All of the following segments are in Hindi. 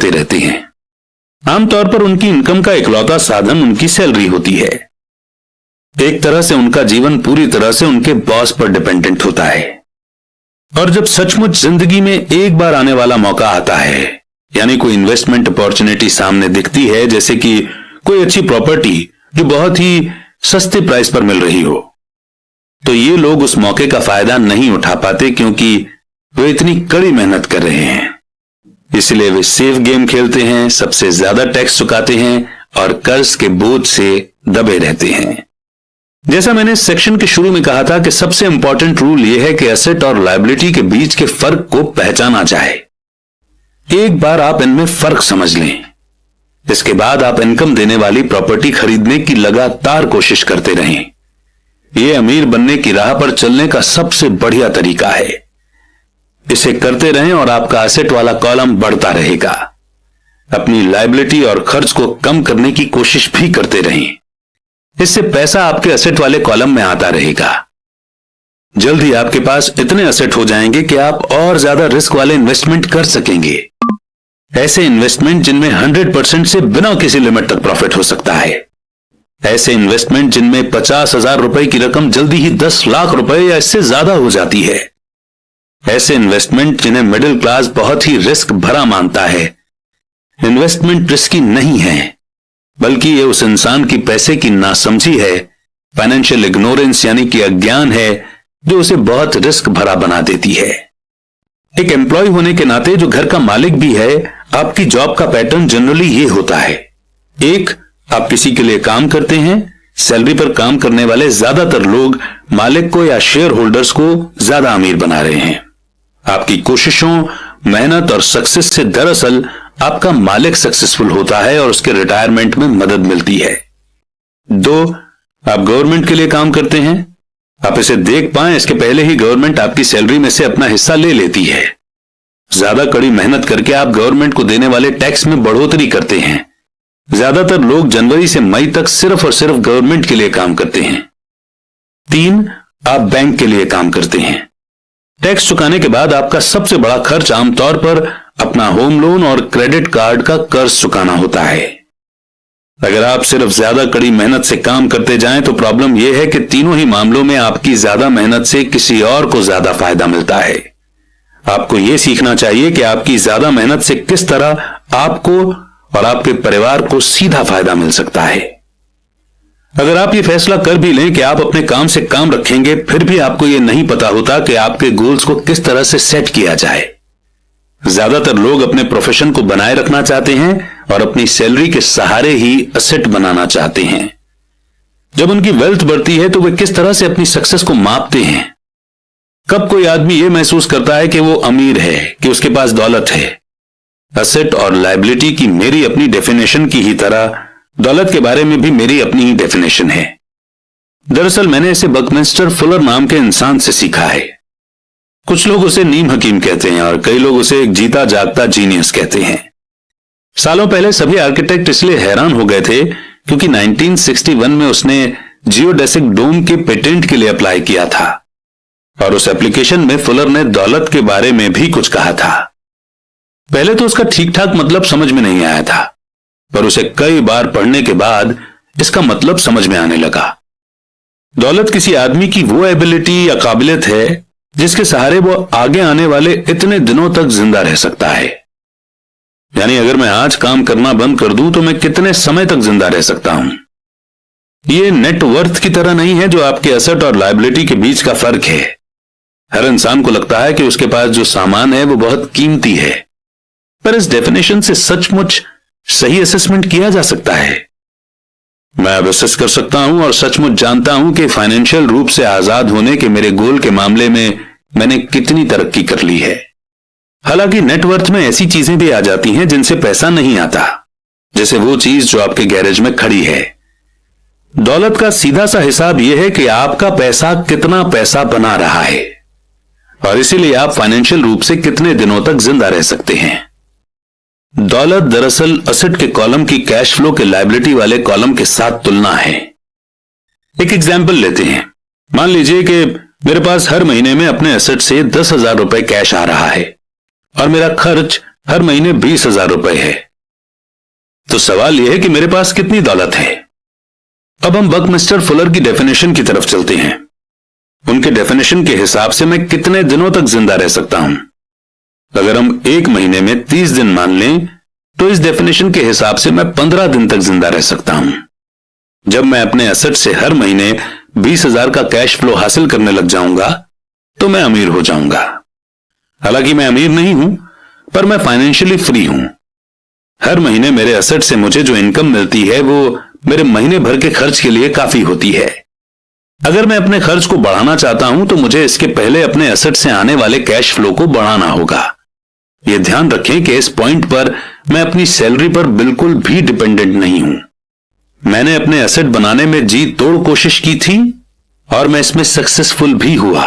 करते रहते हैं। आमतौर पर उनकी इनकम का इकलौता साधन उनकी सैलरी होती है। एक तरह से उनका जीवन पूरी तरह से उनके बॉस पर डिपेंडेंट होता है। और जब सचमुच जिंदगी में एक बार आने वाला मौका आता है, यानी कोई इन्वेस्टमेंट अपॉर्चुनिटी सामने दिखती है, जैसे कि कोई अच्छी प्रॉपर्टी जो बहुत ही सस्ते प्राइस पर मिल रही हो, तो ये लोग उस मौके का फायदा नहीं उठा पाते क्योंकि वे इतनी कड़ी मेहनत कर रहे हैं। इसलिए वे सेफ गेम खेलते हैं, सबसे ज्यादा टैक्स चुकाते हैं और कर्ज के बोझ से दबे रहते हैं। जैसा मैंने इस सेक्शन के शुरू में कहा था कि सबसे इंपॉर्टेंट रूल यह है कि एसेट और लायबिलिटी के बीच के फर्क को पहचाना जाए। एक बार आप इनमें फर्क समझ लें, इसके बाद आप इनकम देने वाली प्रॉपर्टी खरीदने की लगातार कोशिश करते रहें। यह अमीर बनने की राह पर चलने का सबसे बढ़िया तरीका है। इसे करते रहें और आपका एसेट वाला कॉलम बढ़ता रहेगा। अपनी लायबिलिटी और खर्च को कम करने की कोशिश भी करते रहें। इससे पैसा आपके एसेट वाले कॉलम में आता रहेगा। जल्द ही आपके पास इतने एसेट हो जाएंगे कि आप और ज्यादा रिस्क वाले इन्वेस्टमेंट कर सकेंगे। ऐसे इन्वेस्टमेंट जिनमें 100% से बिना किसी लिमिट तक प्रॉफिट हो सकता है। ऐसे इन्वेस्टमेंट जिनमें 50,000 रुपए की रकम जल्दी ही 10 लाख रुपए या इससे ज्यादा हो जाती है। ऐसे इन्वेस्टमेंट जिन्हें मिडिल क्लास बहुत ही रिस्क भरा मानता है। इन्वेस्टमेंट रिस्की नहीं है, बल्कि यह उस इंसान की पैसे की नासमझी है, फाइनेंशियल इग्नोरेंस यानी कि अज्ञान है, जो उसे बहुत रिस्क भरा बना देती है। एक एम्प्लॉय होने के नाते जो घर का मालिक भी है, आपकी जॉब का पैटर्न जनरली ये होता है। एक, आप किसी के लिए काम करते हैं। सैलरी पर काम करने वाले ज्यादातर लोग मालिक को या शेयर होल्डर्स को ज्यादा अमीर बना रहे हैं। आपकी कोशिशों, मेहनत और सक्सेस से दरअसल आपका मालिक सक्सेसफुल होता है और उसके रिटायरमेंट में मदद मिलती है। दो, आप गवर्नमेंट के लिए काम करते हैं। आप इसे देख पाएं इसके पहले ही गवर्नमेंट आपकी सैलरी में से अपना हिस्सा ले लेती है। ज्यादा कड़ी मेहनत करके आप गवर्नमेंट को देने वाले टैक्स में बढ़ोतरी करते हैं। ज्यादातर लोग जनवरी से मई तक सिर्फ और सिर्फ गवर्नमेंट के लिए काम करते हैं। तीन, आप बैंक के लिए काम करते हैं। टैक्स चुकाने के बाद आपका सबसे बड़ा खर्च आमतौर पर अपना होम लोन और क्रेडिट कार्ड का कर्ज चुकाना होता है। अगर आप सिर्फ ज्यादा कड़ी मेहनत से काम करते जाएं तो प्रॉब्लम यह है कि तीनों ही मामलों में आपकी ज्यादा मेहनत से किसी और को ज्यादा फायदा मिलता है। आपको यह सीखना चाहिए कि आपकी ज्यादा मेहनत से किस तरह आपको और आपके परिवार को सीधा फायदा मिल सकता है। अगर आप ये फैसला कर भी लें कि आप अपने काम से काम रखेंगे, फिर भी आपको यह नहीं पता होता कि आपके गोल्स को किस तरह से सेट किया जाए। ज्यादातर लोग अपने प्रोफेशन को बनाए रखना चाहते हैं और अपनी सैलरी के सहारे ही एसेट बनाना चाहते हैं। जब उनकी वेल्थ बढ़ती है तो वे किस तरह से अपनी सक्सेस को मापते हैं। कब कोई आदमी यह महसूस करता है कि वो अमीर है, कि उसके पास दौलत है। एसेट और लायबिलिटी की मेरी अपनी डेफिनेशन की ही तरह दौलत के बारे में भी मेरी अपनी ही डेफिनेशन है। दरअसल मैंने इसे बकमिंस्टर फुलर नाम के इंसान से सीखा है। कुछ लोग उसे नीम हकीम कहते हैं और कई लोग उसे एक जीता जागता जीनियस कहते हैं। सालों पहले सभी आर्किटेक्ट इसलिए हैरान हो गए थे क्योंकि 1961 में उसने जियोडेसिक डोम के पेटेंट के लिए अप्लाई किया था और उस एप्लीकेशन में फुलर ने दौलत के बारे में भी कुछ कहा था। पहले तो उसका ठीक ठाक मतलब समझ में नहीं आया था, पर उसे कई बार पढ़ने के बाद इसका मतलब समझ में आने लगा। दौलत किसी आदमी की वो एबिलिटी या काबिलियत है जिसके सहारे वो आगे आने वाले इतने दिनों तक जिंदा रह सकता है। यानी अगर मैं आज काम करना बंद कर दूं तो मैं कितने समय तक जिंदा रह सकता हूं। ये नेटवर्थ की तरह नहीं है जो आपके एसेट और लायबिलिटी के बीच का फर्क है। हर इंसान को लगता है कि उसके पास जो सामान है वो बहुत कीमती है, पर इस डेफिनेशन से सचमुच सही असेसमेंट किया जा सकता है। मैं अब असेस कर सकता हूं और सचमुच जानता हूं कि फाइनेंशियल रूप से आजाद होने के मेरे गोल के मामले में मैंने कितनी तरक्की कर ली है। हालांकि नेटवर्थ में ऐसी चीजें भी आ जाती हैं जिनसे पैसा नहीं आता, जैसे वो चीज जो आपके गैरेज में खड़ी है। दौलत का सीधा सा हिसाब यह है कि आपका पैसा कितना पैसा बना रहा है और इसीलिए आप फाइनेंशियल रूप से कितने दिनों तक जिंदा रह सकते हैं। दौलत दरअसल एसेट के कॉलम की कैश फ्लो के लायबिलिटी वाले कॉलम के साथ तुलना है। एक एग्जाम्पल लेते हैं। मान लीजिए कि मेरे पास हर महीने में अपने एसेट से 10,000 रुपए कैश आ रहा है और मेरा खर्च हर महीने 20,000 रुपए है। तो सवाल यह है कि मेरे पास कितनी दौलत है। अब हम बकमिस्टर फुलर की डेफिनेशन की तरफ चलते हैं। उनके डेफिनेशन के हिसाब से मैं कितने दिनों तक जिंदा रह सकता हूं। अगर हम एक महीने में 30 दिन मान लें तो इस डेफिनेशन के हिसाब से मैं 15 दिन तक जिंदा रह सकता हूं। जब मैं अपने एसेट से हर महीने 20,000 का कैश फ्लो हासिल करने लग जाऊंगा तो मैं अमीर हो जाऊंगा। हालांकि मैं अमीर नहीं हूं, पर मैं फाइनेंशियली फ्री हूं। हर महीने मेरे एसेट से मुझे जो इनकम मिलती है वो मेरे महीने भर के खर्च के लिए काफी होती है। अगर मैं अपने खर्च को बढ़ाना चाहता हूं तो मुझे इसके पहले अपने एसेट से आने वाले कैश फ्लो को बढ़ाना होगा। यह ध्यान रखें कि इस पॉइंट पर मैं अपनी सैलरी पर बिल्कुल भी डिपेंडेंट नहीं हूं। मैंने अपने एसेट बनाने में जी तोड़ कोशिश की थी और मैं इसमें सक्सेसफुल भी हुआ,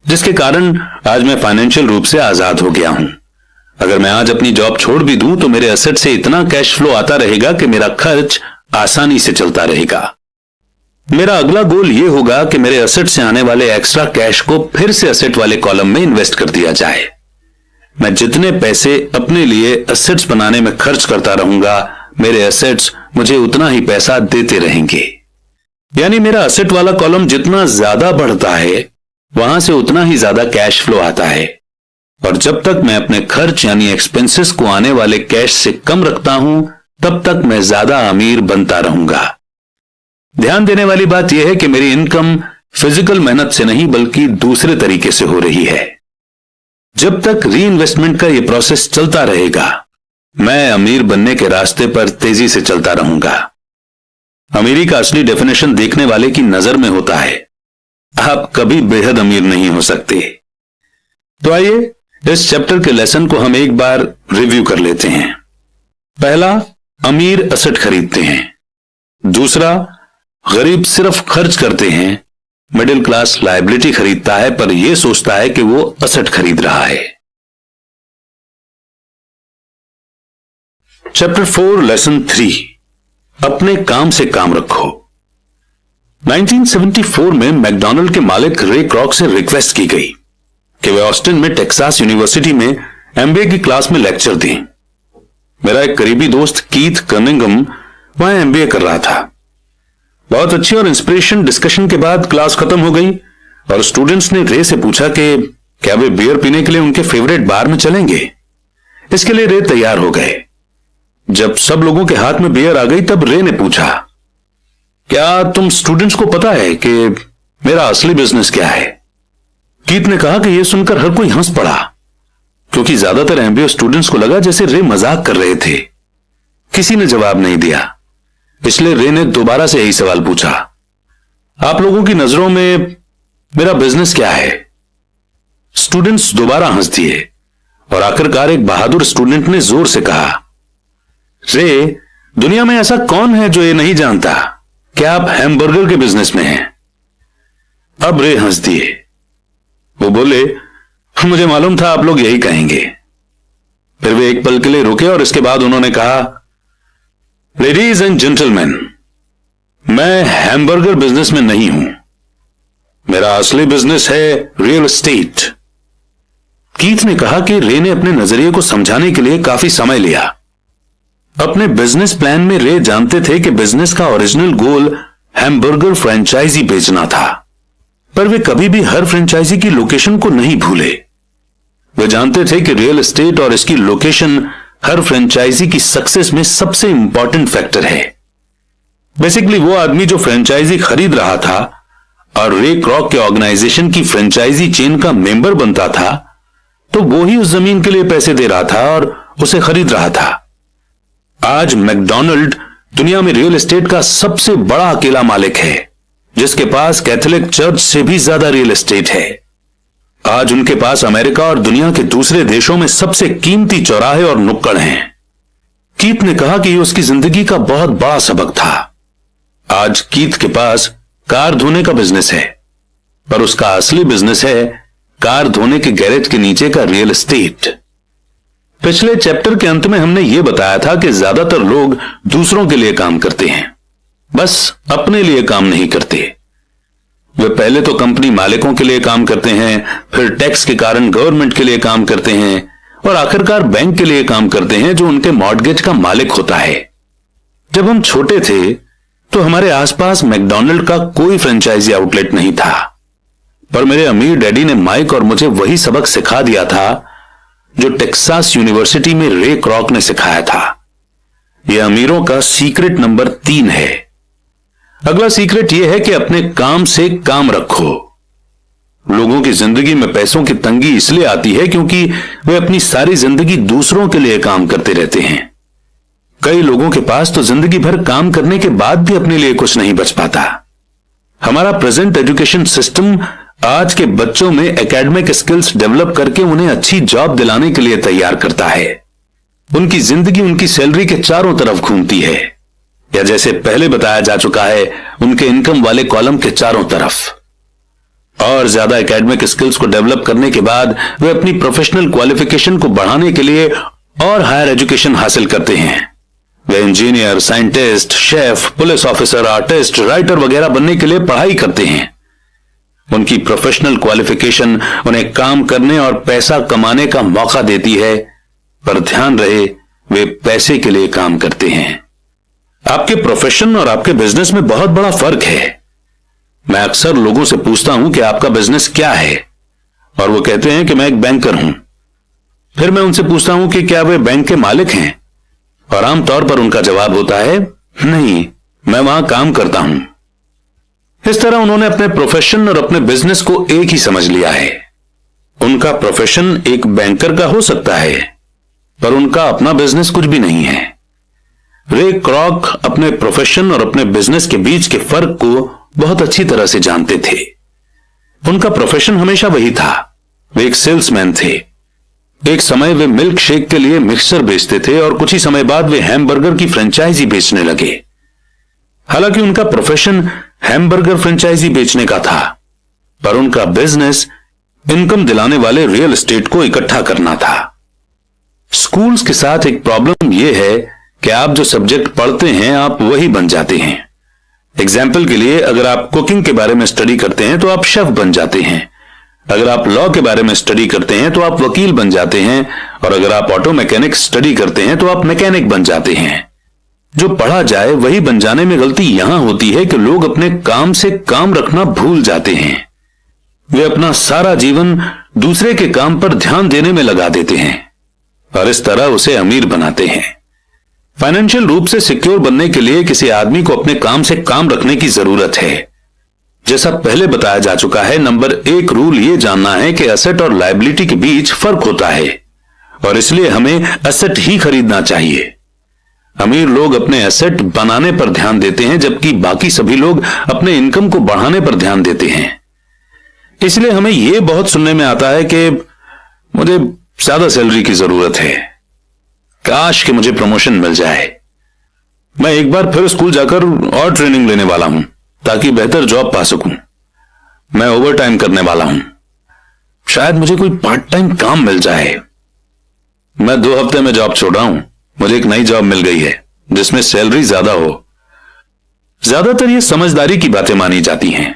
जिसके कारण आज मैं फाइनेंशियल रूप से आजाद हो गया हूं। अगर मैं आज अपनी जॉब छोड़ भी दूं तो मेरे एसेट से इतना कैश फ्लो आता रहेगा कि मेरा खर्च आसानी से चलता रहेगा। मेरा अगला गोल यह होगा कि मेरे एसेट से आने वाले एक्स्ट्रा कैश को फिर से एसेट वाले कॉलम में इन्वेस्ट कर दिया जाए। मैं जितने पैसे अपने लिए एसेट्स बनाने में खर्च करता रहूंगा, मेरे एसेट्स मुझे उतना ही पैसा देते रहेंगे। यानी मेरा एसेट वाला कॉलम जितना ज्यादा बढ़ता है वहां से उतना ही ज्यादा कैश फ्लो आता है। और जब तक मैं अपने खर्च यानी एक्सपेंसेस को आने वाले कैश से कम रखता हूं तब तक मैं ज्यादा अमीर बनता रहूंगा। ध्यान देने वाली बात यह है कि मेरी इनकम फिजिकल मेहनत से नहीं बल्कि दूसरे तरीके से हो रही है। जब तक री इन्वेस्टमेंट का यह प्रोसेस चलता रहेगा मैं अमीर बनने के रास्ते पर तेजी से चलता रहूंगा। अमीरी का असली डेफिनेशन देखने वाले की नजर में होता है। आप कभी बेहद अमीर नहीं हो सकते। तो आइए इस चैप्टर के लेसन को हम एक बार रिव्यू कर लेते हैं। पहला, अमीर एसेट खरीदते हैं। दूसरा, गरीब सिर्फ खर्च करते हैं। मिडिल क्लास लायबिलिटी खरीदता है पर यह सोचता है कि वो एसेट खरीद रहा है। चैप्टर 4 लेसन 3, अपने काम से काम रखो। 1974 में मैकडॉनल्ड के मालिक रे क्रॉक से रिक्वेस्ट की गई कि वे ऑस्टिन में टेक्सास यूनिवर्सिटी में एमबीए की क्लास में लेक्चर दें। मेरा एक करीबी दोस्त कीथ कनिंघम वहां एमबीए कर रहा था। बहुत अच्छी और इंस्पिरेशन डिस्कशन के बाद क्लास खत्म हो गई और स्टूडेंट्स ने रे से पूछा कि क्या वे बियर पीने के लिए उनके फेवरेट बार में चलेंगे। इसके लिए रे तैयार हो गए। जब सब लोगों के हाथ में बियर आ गई तब रे ने पूछा, क्या तुम स्टूडेंट्स को पता है कि मेरा असली बिजनेस क्या है? कीथ ने कहा कि यह सुनकर हर कोई हंस पड़ा, क्योंकि ज्यादातर एमबीए स्टूडेंट्स को लगा जैसे रे मजाक कर रहे थे। किसी ने जवाब नहीं दिया, इसलिए रे ने दोबारा से यही सवाल पूछा, आप लोगों की नजरों में मेरा बिजनेस क्या है? स्टूडेंट्स दोबारा हंस दिए और आखिरकार एक बहादुर स्टूडेंट ने जोर से कहा, रे, दुनिया में ऐसा कौन है जो ये नहीं जानता कि आप हैमबर्गर के बिजनेस में हैं? अब रे हंस दिए। वो बोले, मुझे मालूम था आप लोग यही कहेंगे। फिर वे एक पल के लिए रुके और इसके बाद उन्होंने कहा, लेडीज एंड जेंटलमैन, मैं हैमबर्गर बिजनेस में नहीं हूं। मेरा असली बिजनेस है रियल एस्टेट। कीथ ने कहा कि रे ने अपने नजरिए को समझाने के लिए काफी समय लिया। अपने बिजनेस प्लान में रे जानते थे कि बिजनेस का ओरिजिनल गोल हैमबर्गर फ्रेंचाइजी बेचना था, पर वे कभी भी हर फ्रेंचाइजी की लोकेशन को नहीं भूले। वे जानते थे कि रियल एस्टेट और इसकी लोकेशन हर फ्रेंचाइजी की सक्सेस में सबसे इंपॉर्टेंट फैक्टर है। बेसिकली वो आदमी जो फ्रेंचाइजी खरीद रहा था और रे क्रॉक के ऑर्गेनाइजेशन की फ्रेंचाइजी चेन का मेंबर बनता था, तो वो ही उस जमीन के लिए पैसे दे रहा था और उसे खरीद रहा था। आज मैकडॉनल्ड दुनिया में रियल एस्टेट का सबसे बड़ा अकेला मालिक है, जिसके पास कैथोलिक चर्च से भी ज्यादा रियल एस्टेट है। आज उनके पास अमेरिका और दुनिया के दूसरे देशों में सबसे कीमती चौराहे और नुक्कड़ हैं। कीथ ने कहा कि यह उसकी जिंदगी का बहुत बड़ा सबक था। आज कीथ के पास कार धोने का बिजनेस है, पर उसका असली बिजनेस है कार धोने के गैरेज के नीचे का रियल एस्टेट। पिछले चैप्टर के अंत में हमने यह बताया था कि ज्यादातर लोग दूसरों के लिए काम करते हैं, बस अपने लिए काम नहीं करते। वे पहले तो कंपनी मालिकों के लिए काम करते हैं, फिर टैक्स के कारण गवर्नमेंट के लिए काम करते हैं और आखिरकार बैंक के लिए काम करते हैं जो उनके मॉर्गेज का मालिक होता है। जब हम छोटे थे तो हमारे आसपास मैकडॉनल्ड का कोई फ्रेंचाइजी आउटलेट नहीं था, पर मेरे अमीर डैडी ने माइक और मुझे वही सबक सिखा दिया था जो टेक्सास यूनिवर्सिटी में रे क्रॉक ने सिखाया था। यह अमीरों का सीक्रेट नंबर 3 है। अगला सीक्रेट यह है कि अपने काम से काम रखो। लोगों की जिंदगी में पैसों की तंगी इसलिए आती है क्योंकि वे अपनी सारी जिंदगी दूसरों के लिए काम करते रहते हैं। कई लोगों के पास तो जिंदगी भर काम करने के बाद भी अपने लिए कुछ नहीं बच पाता। हमारा प्रेजेंट एजुकेशन सिस्टम आज के बच्चों में एकेडमिक स्किल्स डेवलप करके उन्हें अच्छी जॉब दिलाने के लिए तैयार करता है। उनकी जिंदगी उनकी सैलरी के चारों तरफ घूमती है, या जैसे पहले बताया जा चुका है, उनके इनकम वाले कॉलम के चारों तरफ। और ज्यादा एकेडमिक स्किल्स को डेवलप करने के बाद वे अपनी प्रोफेशनल क्वालिफिकेशन को बढ़ाने के लिए और हायर एजुकेशन हासिल करते हैं। वे engineer, scientist, chef, police officer, artist, writer वगैरह बनने के लिए पढ़ाई करते हैं। उनकी प्रोफेशनल क्वालिफिकेशन उन्हें काम करने और पैसा कमाने का मौका देती है, पर ध्यान रहे वे पैसे के लिए काम करते हैं। आपके प्रोफेशन और आपके बिजनेस में बहुत बड़ा फर्क है। मैं अक्सर लोगों से पूछता हूं कि आपका बिजनेस क्या है, और वो कहते हैं कि मैं एक बैंकर हूं। फिर मैं उनसे पूछता हूं कि क्या वे बैंक के मालिक हैं, और आमतौर पर उनका जवाब होता है, नहीं, मैं वहां काम करता हूं। इस तरह उन्होंने अपने प्रोफेशन और अपने बिजनेस को एक ही समझ लिया है। उनका प्रोफेशन एक बैंकर का हो सकता है, पर उनका अपना बिजनेस कुछ भी नहीं है। रे क्रॉक अपने प्रोफेशन और अपने बिजनेस के बीच के फर्क को बहुत अच्छी तरह से जानते थे। उनका प्रोफेशन हमेशा वही था, वे एक सेल्समैन थे। एक समय वे मिल्क शेक के लिए मिक्सचर बेचते थे और कुछ ही समय बाद वे हैमबर्गर की फ्रेंचाइजी बेचने लगे। हालांकि उनका प्रोफेशन हैमबर्गर फ्रेंचाइजी बेचने का था, पर उनका बिजनेस इनकम दिलाने वाले रियल एस्टेट को इकट्ठा करना था। स्कूल्स के साथ एक प्रॉब्लम यह है कि आप जो सब्जेक्ट पढ़ते हैं आप वही बन जाते हैं। एग्जाम्पल के लिए, अगर आप कुकिंग के बारे में स्टडी करते हैं तो आप शेफ बन जाते हैं। अगर आप लॉ के बारे में स्टडी करते हैं तो आप वकील बन जाते हैं, और अगर आप ऑटो मैकेनिक स्टडी करते हैं तो आप मैकेनिक बन जाते हैं। जो पढ़ा जाए वही बन जाने में गलती यहां होती है कि लोग अपने काम से काम रखना भूल जाते हैं। वे अपना सारा जीवन दूसरे के काम पर ध्यान देने में लगा देते हैं और इस तरह उसे अमीर बनाते हैं। फाइनेंशियल रूप से सिक्योर बनने के लिए किसी आदमी को अपने काम से काम रखने की जरूरत है। जैसा पहले बताया जा चुका है, नंबर 1 रूल यह जानना है कि एसेट और लायबिलिटी के बीच फर्क होता है, और इसलिए हमें एसेट ही खरीदना चाहिए। अमीर लोग अपने एसेट बनाने पर ध्यान देते हैं, जबकि बाकी सभी लोग अपने इनकम को बढ़ाने पर ध्यान देते हैं। इसलिए हमें यह बहुत सुनने में आता है कि मुझे ज्यादा सैलरी की जरूरत है, काश कि मुझे प्रमोशन मिल जाए। मैं एक बार फिर स्कूल जाकर और ट्रेनिंग लेने वाला हूं ताकि बेहतर जॉब पा सकूं। मैं ओवर टाइम करने वाला हूं, शायद मुझे कोई पार्ट टाइम काम मिल जाए। मैं 2 हफ्ते में जॉब छोड़ रहा हूं, मुझे एक नई जॉब मिल गई है जिसमें सैलरी ज्यादा हो। ज्यादातर ये समझदारी की बातें मानी जाती हैं,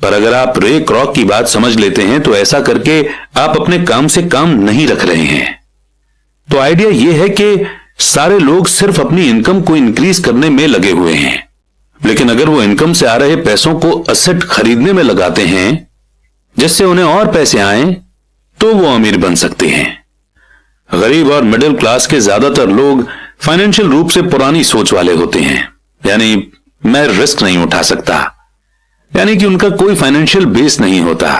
पर अगर आप रे क्रॉक की बात समझ लेते हैं तो ऐसा करके आप अपने काम से काम नहीं रख रहे हैं। तो आइडिया यह है कि सारे लोग सिर्फ अपनी इनकम को इंक्रीज करने में लगे हुए हैं, लेकिन अगर वो इनकम से आ रहे पैसों को असेट खरीदने में लगाते हैं जिससे उन्हें और पैसे आए, तो वो अमीर बन सकते हैं। गरीब और मिडिल क्लास के ज्यादातर लोग फाइनेंशियल रूप से पुरानी सोच वाले होते हैं, यानी मैं रिस्क नहीं उठा सकता, यानी कि उनका कोई फाइनेंशियल बेस नहीं होता।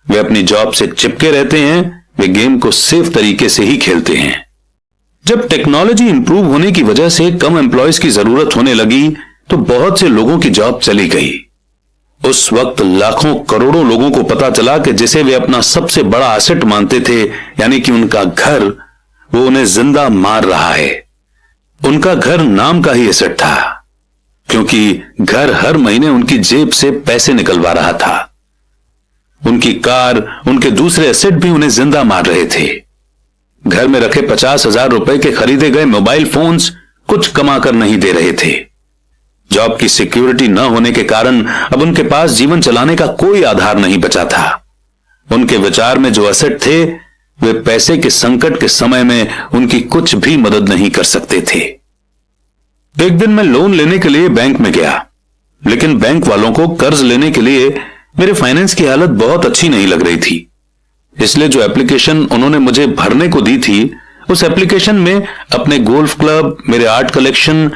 वे अपनी जॉब से चिपके रहते हैं, वे गेम को सेफ तरीके से ही खेलते हैं। जब टेक्नोलॉजी इंप्रूव होने की वजह से कम एम्प्लॉयज की जरूरत होने लगी तो बहुत से लोगों की जॉब चली गई। उस वक्त लाखों करोड़ों लोगों को पता चला कि जिसे वे अपना सबसे बड़ा एसेट मानते थे, यानी कि उनका घर, वो उन्हें जिंदा मार रहा है। उनका घर नाम का ही एसेट था, क्योंकि घर हर महीने उनकी जेब से पैसे निकलवा रहा था। उनकी कार, उनके दूसरे एसेट भी उन्हें जिंदा मार रहे थे। घर में रखे 50,000 रुपए के खरीदे गए मोबाइल फोन्स कुछ कमाकर नहीं दे रहे थे। जॉब की सिक्योरिटी न होने के कारण अब उनके पास जीवन चलाने का कोई आधार नहीं बचा था। उनके विचार में जो एसेट थे वे पैसे के संकट के समय में उनकी कुछ भी मदद नहीं कर सकते थे। एक दिन मैं लोन लेने के लिए बैंक में गया, लेकिन बैंक वालों को कर्ज लेने के लिए मेरे फाइनेंस की हालत बहुत अच्छी नहीं लग रही थी। इसलिए जो एप्लीकेशन उन्होंने मुझे भरने को दी थी, उस एप्लीकेशन में अपने गोल्फ क्लब, मेरे आर्ट कलेक्शन,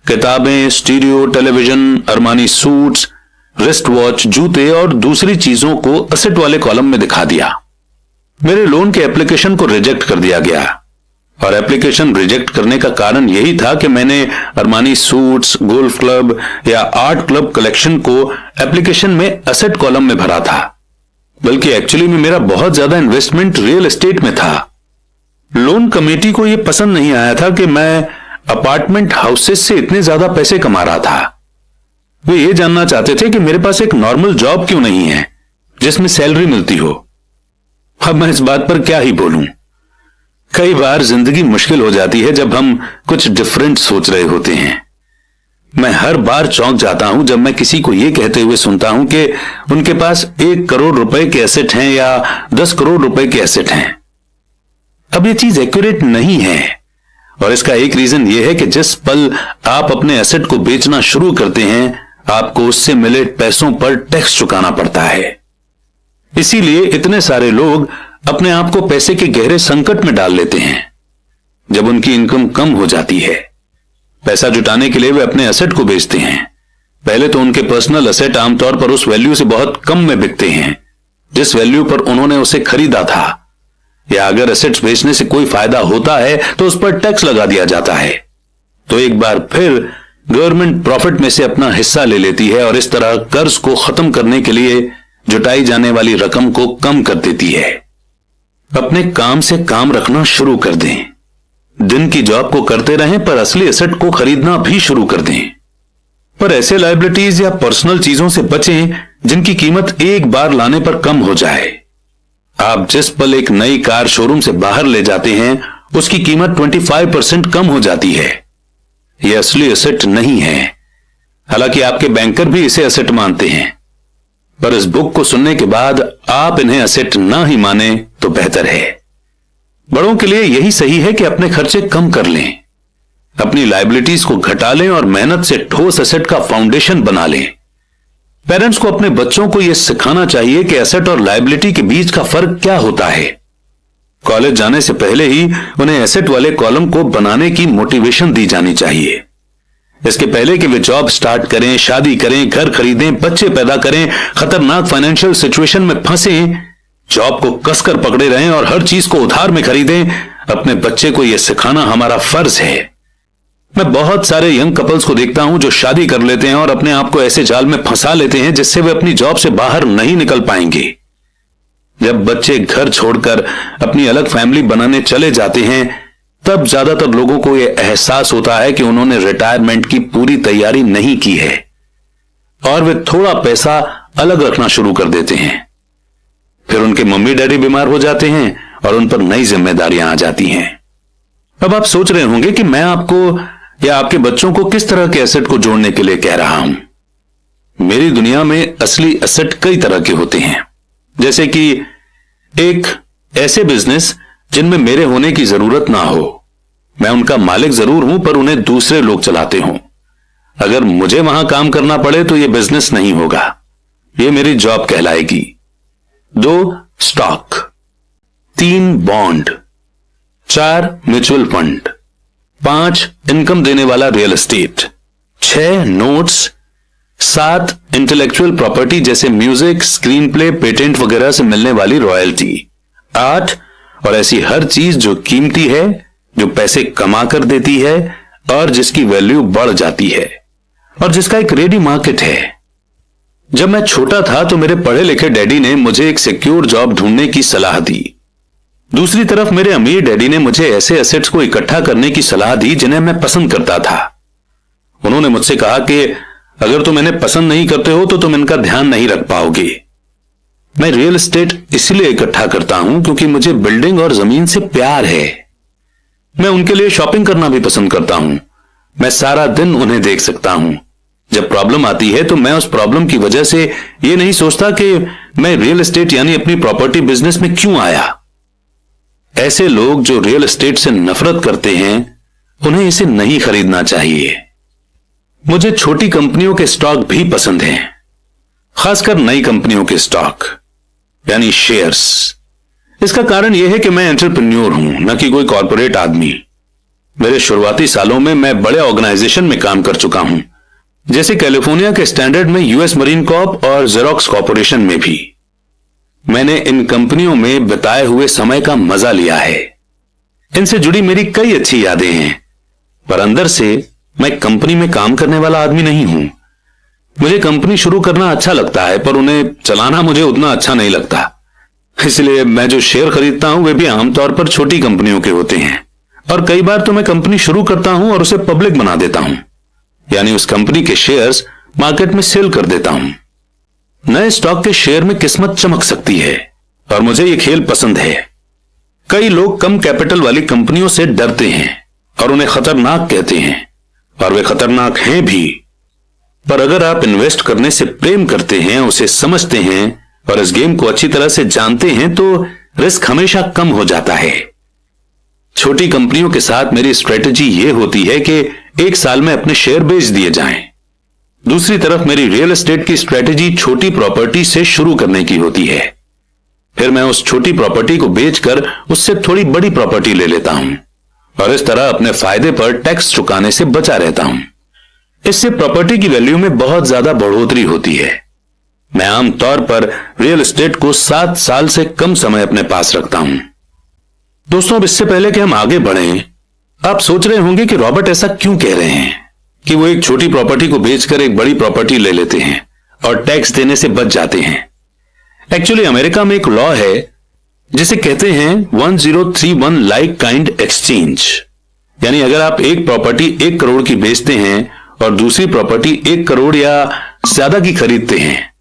किताबें, stereo, television, Armani suits, wrist watch, जूते और दूसरी चीजों को असेट वाले कॉलम में दिखा दिया। मेरे लोन के एप्लीकेशन को रिजेक्ट कर दिया गया, और एप्लीकेशन रिजेक्ट करने का कारण यही था कि मैंने अरमानी सूट्स, गोल्फ क्लब या आर्ट क्लब कलेक्शन को एप्लीकेशन में असेट कॉलम में भरा था, बल्कि एक्चुअली में मेरा बहुत ज्यादा इन्वेस्टमेंट रियल एस्टेट में था। लोन कमेटी को यह पसंद नहीं आया था कि मैं अपार्टमेंट हाउसेस से इतने ज्यादा पैसे कमा रहा था। वे ये जानना चाहते थे कि मेरे पास एक नॉर्मल जॉब क्यों नहीं है जिसमें सैलरी मिलती हो। अब मैं इस बात पर क्या ही बोलूं। कई बार जिंदगी मुश्किल हो जाती है जब हम कुछ डिफरेंट सोच रहे होते हैं। मैं हर बार चौंक जाता हूं जब मैं किसी को यह कहते हुए सुनता हूं कि उनके पास 1 करोड़ रुपए के एसेट हैं या 10 करोड़ रुपए के एसेट हैं। अब यह चीज एक्यूरेट नहीं है, और इसका एक रीजन यह है कि जिस पल आप अपने एसेट को बेचना शुरू करते हैं, आपको उससे मिले पैसों पर टैक्स चुकाना पड़ता है। इसीलिए इतने सारे लोग अपने आप को पैसे के गहरे संकट में डाल लेते हैं जब उनकी इनकम कम हो जाती है। पैसा जुटाने के लिए वे अपने एसेट को बेचते हैं। पहले तो उनके पर्सनल एसेट आमतौर पर उस वैल्यू से बहुत कम में बिकते हैं जिस वैल्यू पर उन्होंने उसे खरीदा था, या अगर एसेट्स बेचने से कोई फायदा होता है तो उस पर टैक्स लगा दिया जाता है। तो एक बार फिर गवर्नमेंट प्रॉफिट में से अपना हिस्सा ले लेती है और इस तरह कर्ज को खत्म करने के लिए जुटाई जाने वाली रकम को कम कर देती है। अपने काम से काम रखना शुरू कर दें। दिन की जॉब को करते रहें, पर असली एसेट को खरीदना भी शुरू कर दें। पर ऐसे लायबिलिटीज या पर्सनल चीजों से बचें जिनकी कीमत एक बार लाने पर कम हो जाए। आप जिस पल एक नई कार शोरूम से बाहर ले जाते हैं, उसकी कीमत 25% कम हो जाती है। यह असली एसेट नहीं है। हालांकि आपके बैंकर भी इसे एसेट मानते हैं, पर इस बुक को सुनने के बाद आप इन्हें एसेट ना ही माने तो बेहतर है। बड़ों के लिए यही सही है कि अपने खर्चे कम कर लें, अपनी लायबिलिटीज को घटा लें और मेहनत से ठोस एसेट का फाउंडेशन बना लें। पेरेंट्स को अपने बच्चों को यह सिखाना चाहिए कि एसेट और लायबिलिटी के बीच का फर्क क्या होता है। कॉलेज जाने से पहले ही उन्हें एसेट वाले कॉलम को बनाने की मोटिवेशन दी जानी चाहिए। इसके पहले कि वे जॉब स्टार्ट करें, शादी करें, घर खरीदें, बच्चे पैदा करें, खतरनाक फाइनेंशियल सिचुएशन में फंसें, जॉब को कसकर पकड़े रहें और हर चीज को उधार में खरीदें, अपने बच्चे को यह सिखाना हमारा फर्ज है। मैं बहुत सारे यंग कपल्स को देखता हूं जो शादी कर लेते हैं और अपने आप को ऐसे जाल में फंसा लेते हैं जिससे वे अपनी जॉब से बाहर नहीं निकल पाएंगे। जब बच्चे घर छोड़कर अपनी अलग फैमिली बनाने चले जाते हैं, तब ज्यादातर लोगों को यह एहसास होता है कि उन्होंने रिटायरमेंट की पूरी तैयारी नहीं की है, और वे थोड़ा पैसा अलग रखना शुरू कर देते हैं। फिर उनके मम्मी डैडी बीमार हो जाते हैं और उन पर नई जिम्मेदारियां आ जाती हैं। अब आप सोच रहे होंगे कि मैं आपको या आपके बच्चों को किस तरह के एसेट को जोड़ने के लिए कह रहा हूं। मेरी दुनिया में असली एसेट कई तरह के होते हैं, जैसे कि एक ऐसे बिजनेस जिनमें मेरे होने की जरूरत ना हो। मैं उनका मालिक जरूर हूं, पर उन्हें दूसरे लोग चलाते हों। अगर मुझे वहां काम करना पड़े तो यह बिजनेस नहीं होगा, यह मेरी जॉब कहलाएगी। 2 stock, 3 bond, 4 mutual fund, 5 income देने वाला real estate, 6 notes, 7 intellectual property जैसे म्यूजिक, स्क्रीन प्ले, पेटेंट वगैरह से मिलने वाली रॉयल्टी, 8 और ऐसी हर चीज जो कीमती है, जो पैसे कमा कर देती है और जिसकी वैल्यू बढ़ जाती है और जिसका एक रेडी मार्केट है। जब मैं छोटा था तो मेरे पढ़े लिखे डैडी ने मुझे एक सिक्योर जॉब ढूंढने की सलाह दी। दूसरी तरफ मेरे अमीर डैडी ने मुझे ऐसे एसेट्स को इकट्ठा करने की सलाह दी जिन्हें मैं पसंद करता था। उन्होंने मुझसे कहा कि अगर तुम इन्हें पसंद नहीं करते हो तो तुम इनका ध्यान नहीं रख पाओगे। मैं रियल एस्टेट इसलिए इकट्ठा करता हूं क्योंकि मुझे बिल्डिंग और जमीन से प्यार है। मैं उनके लिए शॉपिंग करना भी पसंद करता हूं। मैं सारा दिन उन्हें देख सकता हूं। जब प्रॉब्लम आती है तो मैं उस प्रॉब्लम की वजह से यह नहीं सोचता कि मैं रियल एस्टेट यानी अपनी प्रॉपर्टी बिजनेस में क्यों आया। ऐसे लोग जो रियल एस्टेट से नफरत करते हैं, उन्हें इसे नहीं खरीदना चाहिए। मुझे छोटी कंपनियों के स्टॉक भी पसंद हैं, खासकर नई कंपनियों के स्टॉक यानी शेयर्स। इसका कारण यह है कि मैं एंटरप्रेन्योर हूं, न कि कोई कॉर्पोरेट आदमी। मेरे शुरुआती सालों में मैं बड़े ऑर्गेनाइजेशन में काम कर चुका हूं, जैसे कैलिफोर्निया के स्टैंडर्ड में यूएस मरीन कॉर्प और जेरोक्स कॉर्पोरेशन में भी। मैंने इन कंपनियों में बिताए हुए समय का मजा लिया है। इनसे जुड़ी मेरी कई अच्छी यादें हैं, पर अंदर से मैं कंपनी में काम करने वाला आदमी नहीं हूं। मुझे कंपनी शुरू करना अच्छा लगता है, पर उन्हें चलाना मुझे उतना अच्छा नहीं लगता। इसलिए मैं जो शेयर खरीदता हूं वे भी आमतौर पर छोटी कंपनियों के होते हैं, और कई बार तो मैं कंपनी शुरू करता हूं और उसे पब्लिक बना देता हूं, यानी उस कंपनी के शेयर्स मार्केट में सेल कर देता हूं। नए स्टॉक के शेयर में किस्मत चमक सकती है, और मुझे यह खेल पसंद है। कई लोग कम कैपिटल वाली कंपनियों से डरते हैं और उन्हें खतरनाक कहते हैं, और वे खतरनाक हैं भी। पर अगर आप इन्वेस्ट करने से प्रेम करते हैं, उसे समझते हैं और इस गेम को अच्छी तरह से जानते हैं, तो रिस्क हमेशा कम हो जाता है। छोटी कंपनियों के साथ मेरी स्ट्रेटेजी यह होती है कि एक साल में अपने शेयर बेच दिए जाएं। दूसरी तरफ मेरी रियल एस्टेट की स्ट्रेटेजी छोटी प्रॉपर्टी से शुरू करने की होती है। फिर मैं उस छोटी प्रॉपर्टी को बेचकर उससे थोड़ी बड़ी प्रॉपर्टी ले लेता हूं, और इस तरह अपने फायदे पर टैक्स चुकाने से बचा रहता हूं। इससे प्रॉपर्टी की वैल्यू में बहुत ज्यादा बढ़ोतरी होती है। मैं आमतौर पर रियल एस्टेट को 7 साल से कम समय अपने पास रखता हूं। दोस्तों, अब इससे पहले कि हम आगे बढ़ें, आप सोच रहे होंगे कि रॉबर्ट ऐसा क्यों कह रहे हैं कि वो एक छोटी प्रॉपर्टी को बेचकर एक बड़ी प्रॉपर्टी ले लेते हैं और टैक्स देने से बच जाते हैं। एक्चुअली अमेरिका में एक लॉ है जिसे कहते हैं 1031 लाइक काइंड एक्सचेंज, यानी अगर आप एक प्रॉपर्टी 1 करोड़ की बेचते हैं और दूसरी प्रॉपर्टी 1 करोड़ या ज्यादा की खरीदते हैं,